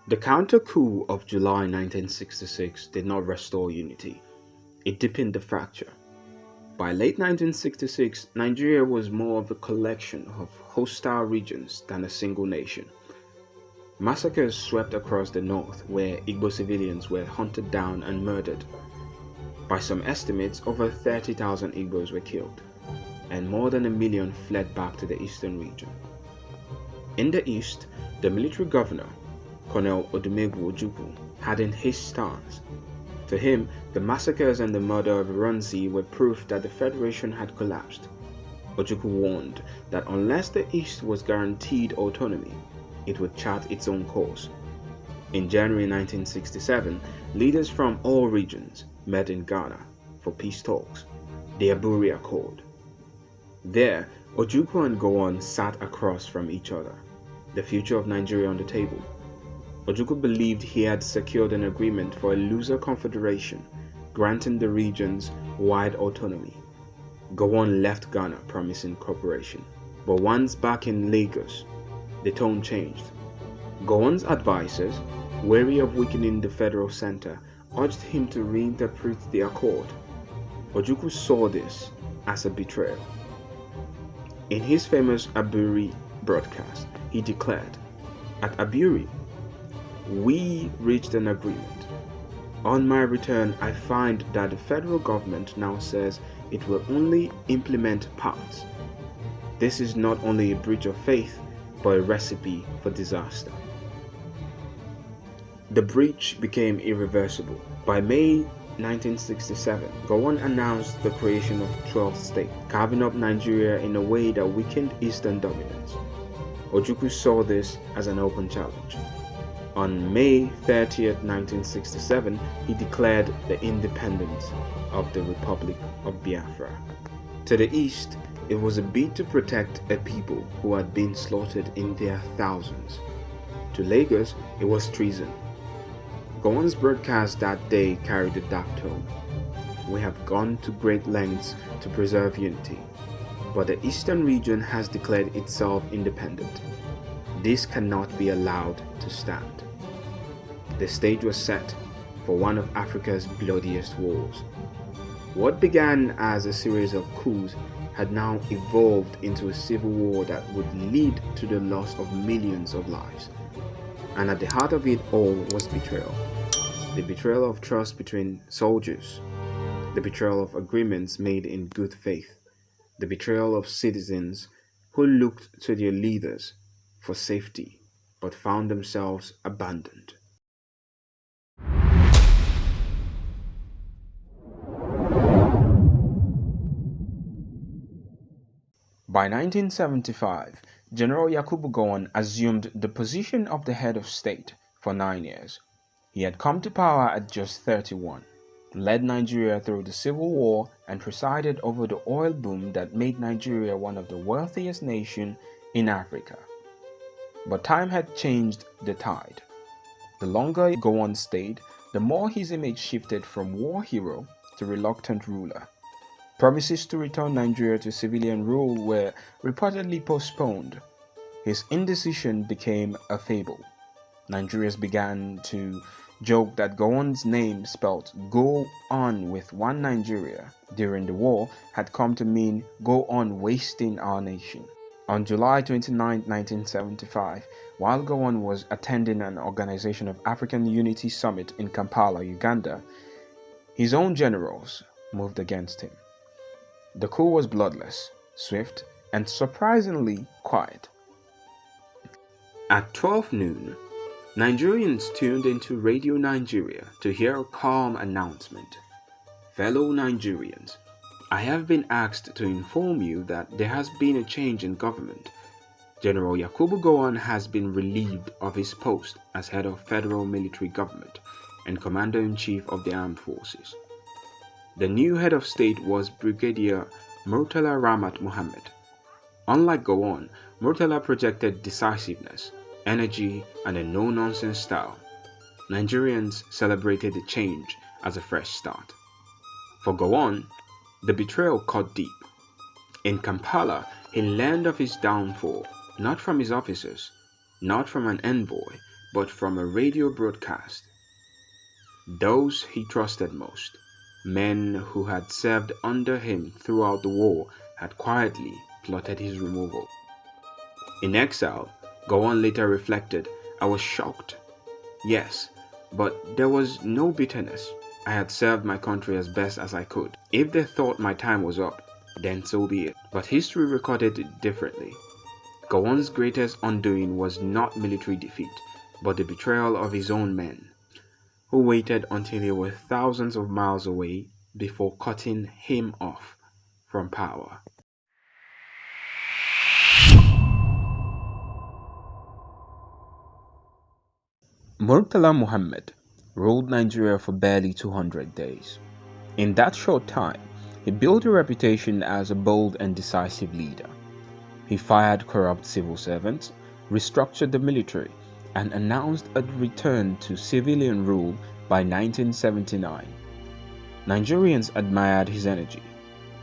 The counter-coup of July 1966 did not restore unity, it deepened the fracture. By late 1966, Nigeria was more of a collection of hostile regions than a single nation. Massacres swept across the north where Igbo civilians were hunted down and murdered. By some estimates, over 30,000 Igbos were killed, and more than 1 million fled back to the eastern region. In the east, the military governor, Colonel Yakubu Ojukwu, had in his stance. To him, the massacres and the murder of Aguiyi-Ironsi were proof that the Federation had collapsed. Ojukwu warned that unless the East was guaranteed autonomy, it would chart its own course. In January 1967, leaders from all regions met in Ghana for peace talks, the Aburi Accord. There, Ojukwu and Gowon sat across from each other, the future of Nigeria on the table. Ojukwu believed he had secured an agreement for a looser confederation, granting the regions wide autonomy. Gowon left Ghana promising cooperation, but once back in Lagos, the tone changed. Gowon's advisors, wary of weakening the federal center, urged him to reinterpret the accord. Ojukwu saw this as a betrayal. In his famous Aburi broadcast, he declared, "At Aburi, we reached an agreement. On my return, I find that the federal government now says it will only implement parts. This is not only a breach of faith, but a recipe for disaster." The breach became irreversible. By May 1967, Gowon announced the creation of 12th state, carving up Nigeria in a way that weakened Eastern dominance. Ojukwu saw this as an open challenge. On May 30, 1967, he declared the independence of the Republic of Biafra. To the east, it was a bid to protect a people who had been slaughtered in their thousands. To Lagos, it was treason. Gowon's broadcast that day carried a dark tone. "We have gone to great lengths to preserve unity, but the eastern region has declared itself independent. This cannot be allowed to stand." The stage was set for one of Africa's bloodiest wars. What began as a series of coups had now evolved into a civil war that would lead to the loss of millions of lives. And at the heart of it all was betrayal. The betrayal of trust between soldiers, the betrayal of agreements made in good faith, the betrayal of citizens who looked to their leaders for safety but found themselves abandoned. By 1975, General Yakubu Gowon assumed the position of the head of state for 9 years. He had come to power at just 31, led Nigeria through the civil war, and presided over the oil boom that made Nigeria one of the wealthiest nations in Africa. But time had changed the tide. The longer Gowon stayed, the more his image shifted from war hero to reluctant ruler. Promises to return Nigeria to civilian rule were reportedly postponed. His indecision became a fable. Nigerians began to joke that Gowon's name, spelt "Go on with one Nigeria" during the war, had come to mean "Go on wasting our nation." On July 29, 1975, while Gowon was attending an Organization of African Unity Summit in Kampala, Uganda, his own generals moved against him. The coup was bloodless, swift, and surprisingly quiet. At 12 noon, Nigerians tuned into Radio Nigeria to hear a calm announcement. "Fellow Nigerians, I have been asked to inform you that there has been a change in government. General Yakubu Gowon has been relieved of his post as head of federal military government and commander-in-chief of the armed forces. The new head of state was Brigadier Murtala Ramat Mohammed. Unlike Gowon, Murtala projected decisiveness, energy, and a no-nonsense style. Nigerians celebrated the change as a fresh start. For Gowon, the betrayal cut deep. In Kampala, he learned of his downfall, not from his officers, not from an envoy, but from a radio broadcast. Those he trusted most, men who had served under him throughout the war, had quietly plotted his removal. In exile, Gowon later reflected, "I was shocked. Yes, but there was no bitterness. I had served my country as best as I could. If they thought my time was up, then so be it." But history recorded it differently. Gowon's greatest undoing was not military defeat, but the betrayal of his own men, who waited until they were thousands of miles away before cutting him off from power. Murtala Muhammad ruled Nigeria for barely 200 days. In that short time, he built a reputation as a bold and decisive leader. He fired corrupt civil servants, restructured the military, and announced a return to civilian rule by 1979. Nigerians admired his energy.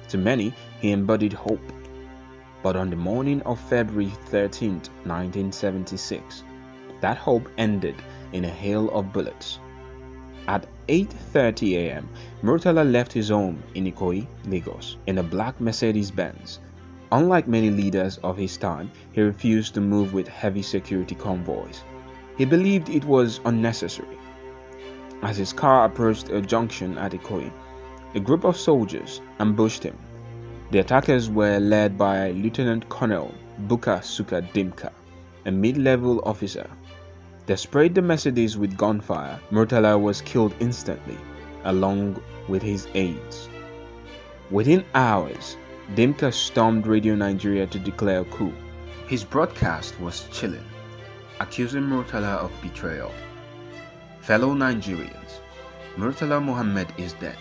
To many, he embodied hope. But on the morning of February 13, 1976, that hope ended in a hail of bullets. At 8:30 a.m., Murtala left his home in Ikoyi, Lagos, in a black Mercedes-Benz. Unlike many leaders of his time, he refused to move with heavy security convoys. He believed it was unnecessary. As his car approached a junction at Ikoyi, a group of soldiers ambushed him. The attackers were led by Lieutenant Colonel Buka Suka Dimka, a mid-level officer. They sprayed the Mercedes with gunfire. Murtala was killed instantly, along with his aides. Within hours, Dimka stormed Radio Nigeria to declare a coup. His broadcast was chilling, accusing Murtala of betrayal. "Fellow Nigerians, Murtala Muhammad is dead.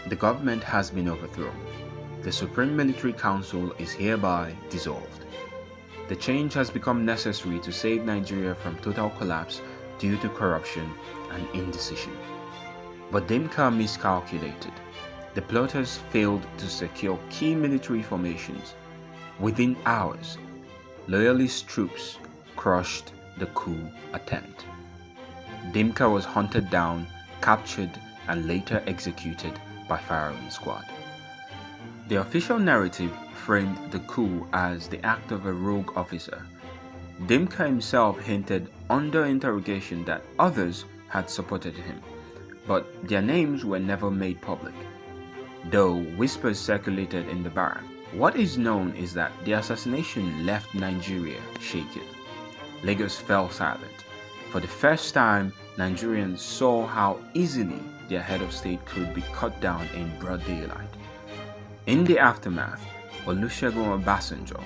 The government has been overthrown. The Supreme Military Council is hereby dissolved. The change has become necessary to save Nigeria from total collapse due to corruption and indecision." But Dimka miscalculated. The plotters failed to secure key military formations. Within hours, loyalist troops crushed the coup attempt. Dimka was hunted down, captured, and later executed by firing squad. The official narrative framed the coup as the act of a rogue officer. Dimka himself hinted under interrogation that others had supported him, but their names were never made public, though whispers circulated in the barrack. What is known is that the assassination left Nigeria shaken. Lagos fell silent. For the first time, Nigerians saw how easily their head of state could be cut down in broad daylight. In the aftermath, Olusegun Obasanjo,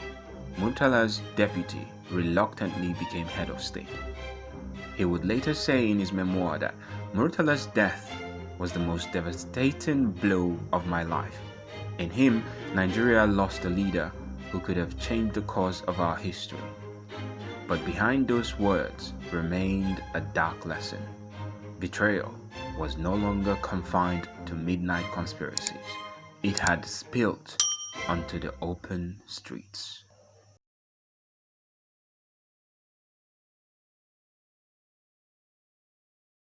Murtala's deputy, reluctantly became head of state. He would later say in his memoir that Murtala's death was the most devastating blow of my life. In him, Nigeria lost a leader who could have changed the course of our history. But behind those words remained a dark lesson. Betrayal was no longer confined to midnight conspiracies. It had spilled onto the open streets.